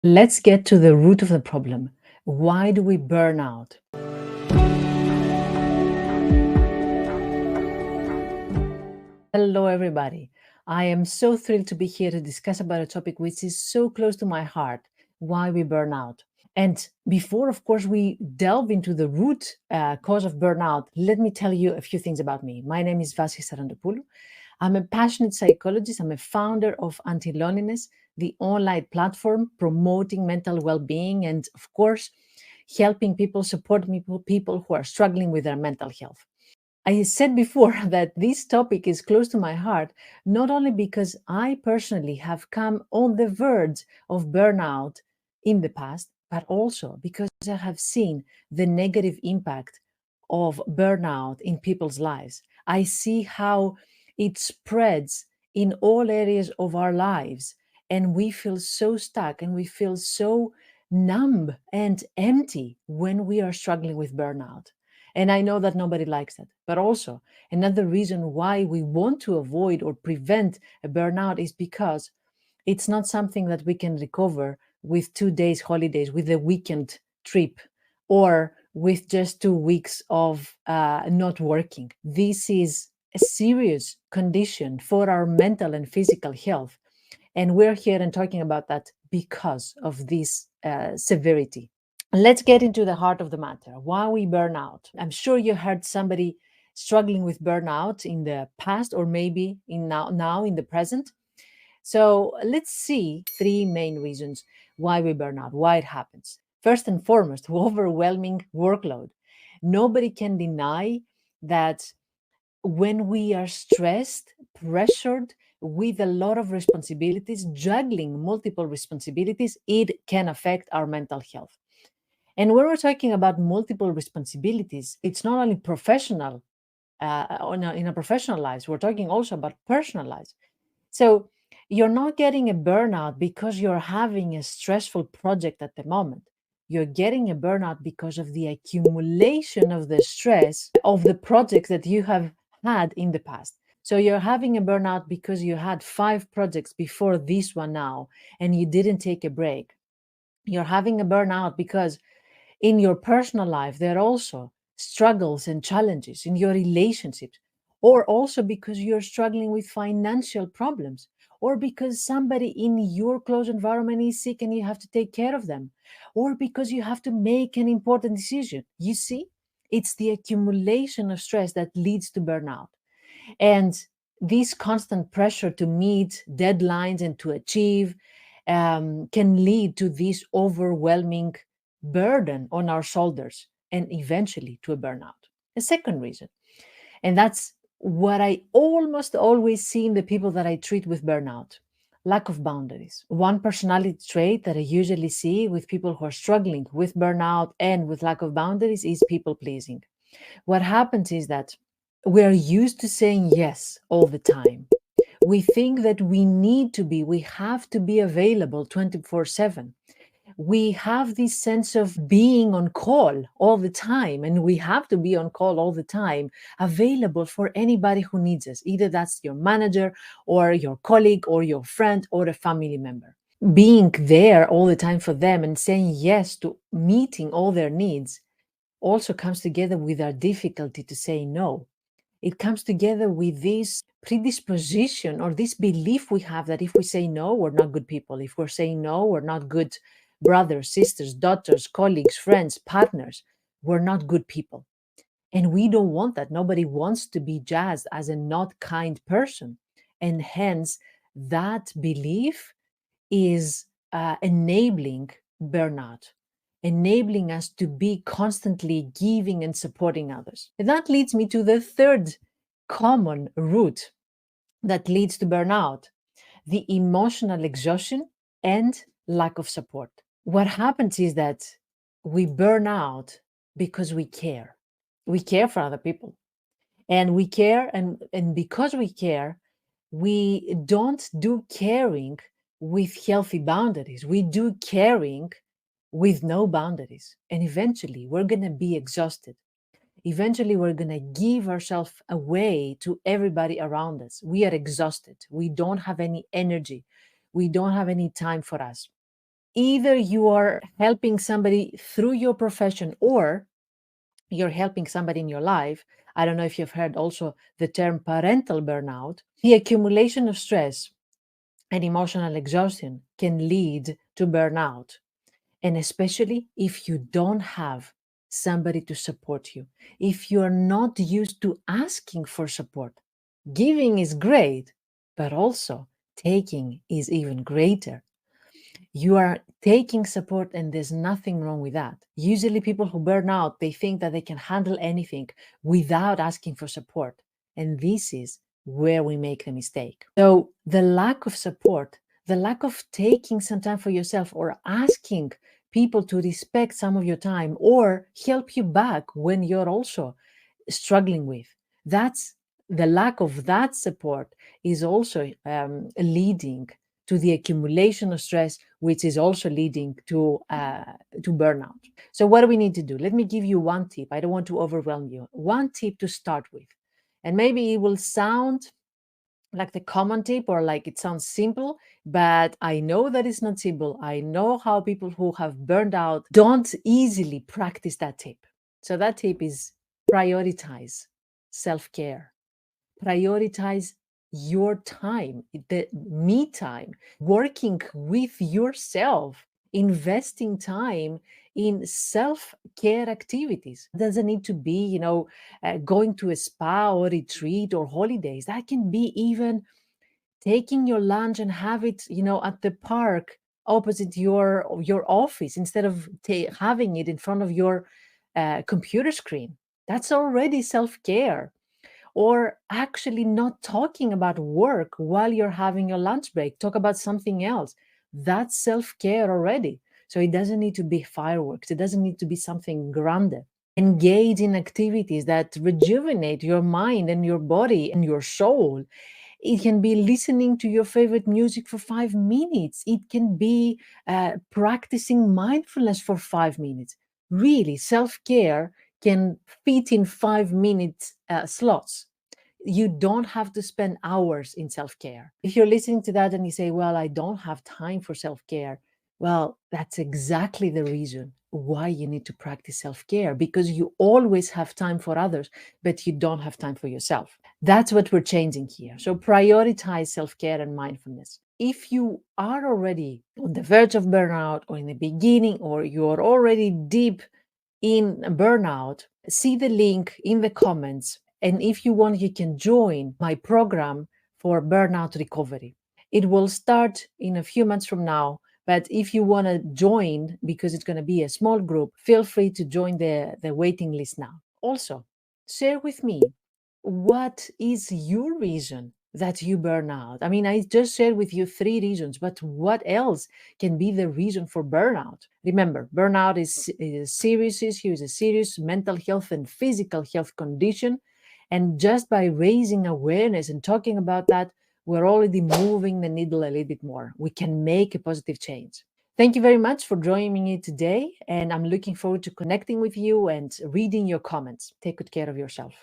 Let's get to the root of the problem. Why do we burn out? Hello, everybody. I am so thrilled to be here to discuss about a topic which is so close to my heart, why we burn out. And before, of course, we delve into the root cause of burnout, let me tell you a few things about me. My name is Vassia. I'm a passionate psychologist. I'm a founder of Anti-Loneliness, the online platform promoting mental well-being and, of course, helping people, supporting people who are struggling with their mental health. I said before that this topic is close to my heart, not only because I personally have come on the verge of burnout in the past, but also because I have seen the negative impact of burnout in people's lives. I see how it spreads in all areas of our lives, and we feel so stuck and we feel so numb and empty when we are struggling with burnout. And I know that nobody likes that. But also, another reason why we want to avoid or prevent a burnout is because it's not something that we can recover with 2 days holidays, with a weekend trip, or with just 2 weeks of not working. This is a serious condition for our mental and physical health. And we're here and talking about that because of this severity. Let's get into the heart of the matter. Why we burn out? I'm sure you heard somebody struggling with burnout in the past or maybe in now in the present. So let's see three main reasons why we burn out, why it happens. First and foremost, overwhelming workload. Nobody can deny that when we are stressed, pressured with a lot of responsibilities, juggling multiple responsibilities, it can affect our mental health. And when we're talking about multiple responsibilities, it's not only professional, in a professional lives, we're talking also about personal lives. So you're not getting a burnout because you're having a stressful project at the moment. You're getting a burnout because of the accumulation of the stress of the projects that you have had in the past. So you're having a burnout because you had 5 projects before this one now, and you didn't take a break. You're having a burnout because in your personal life, there are also struggles and challenges in your relationships, or also because you're struggling with financial problems, or because somebody in your close environment is sick and you have to take care of them, or because you have to make an important decision. You see, it's the accumulation of stress that leads to burnout. And this constant pressure to meet deadlines and to achieve can lead to this overwhelming burden on our shoulders and eventually to a burnout. A second reason, and that's what I almost always see in the people that I treat with burnout: lack of boundaries. One personality trait that I usually see with people who are struggling with burnout and with lack of boundaries is people pleasing. What happens is that we are used to saying yes all the time. We think that we have to be available 24/7. We have this sense of being on call all the time, and we have to be on call all the time, available for anybody who needs us. Either that's your manager or your colleague or your friend or a family member. Being there all the time for them and saying yes to meeting all their needs also comes together with our difficulty to say no. It comes together with this predisposition or this belief we have that if we say no, we're not good people. If we're saying no, we're not good brothers, sisters, daughters, colleagues, friends, partners. We're not good people. And we don't want that. Nobody wants to be judged as a not kind person. And hence, that belief is enabling burnout, enabling us to be constantly giving and supporting others. And that leads me to the third common root that leads to burnout: the emotional exhaustion and lack of support. What happens is that we burn out because we care. We care for other people, and we care, and because we care, we don't do caring with healthy boundaries. We do caring with no boundaries, and eventually we're going to be exhausted. Eventually we're going to give ourselves away to everybody around us. We are exhausted. We don't have any energy. We don't have any time for us. Either you are helping somebody through your profession or you're helping somebody in your life. I don't know if you've heard also the term parental burnout. The accumulation of stress and emotional exhaustion can lead to burnout. And especially if you don't have somebody to support you, if you're not used to asking for support. Giving is great, but also taking is even greater. You are taking support and there's nothing wrong with that. Usually people who burn out, they think that they can handle anything without asking for support. And this is where we make the mistake. So the lack of support, the lack of taking some time for yourself or asking people to respect some of your time or help you back when you're also struggling with, that's the lack of that support is also leading to the accumulation of stress, which is also leading to burnout. So what do we need to do? Let me give you one tip. I don't want to overwhelm you. One tip to start with, and maybe it will sound like the common tip or like it sounds simple, but I know that it's not simple. I know how people who have burned out don't easily practice that tip. So that tip is prioritize self-care. Prioritize your time, the me time, working with yourself, investing time in self-care activities. It doesn't need to be, going to a spa or retreat or holidays. That can be even taking your lunch and have it, at the park opposite your office instead of having it in front of your computer screen. That's already self-care. Or actually not talking about work while you're having your lunch break, talk about something else. That's self-care already. So it doesn't need to be fireworks, it doesn't need to be something grander. Engage in activities that rejuvenate your mind and your body and your soul. It can be listening to your favorite music for 5 minutes. It can be practicing mindfulness for 5 minutes. Really, self-care can fit in 5 minute slots. You don't have to spend hours in self-care. If you're listening to that and you say, well, I don't have time for self-care, well, that's exactly the reason why you need to practice self-care, because you always have time for others, but you don't have time for yourself. That's what we're changing here. So prioritize self-care and mindfulness. If you are already on the verge of burnout or in the beginning, or you're already deep in burnout, see the link in the comments. And if you want, you can join my program for burnout recovery. It will start in a few months from now. But if you want to join, because it's going to be a small group, feel free to join the waiting list now. Also, share with me, what is your reason that you burn out? I mean, I just shared with you 3 reasons, but what else can be the reason for burnout? Remember, burnout is a serious issue, is a serious mental health and physical health condition. And just by raising awareness and talking about that, we're already moving the needle a little bit more. We can make a positive change. Thank you very much for joining me today. And I'm looking forward to connecting with you and reading your comments. Take good care of yourself.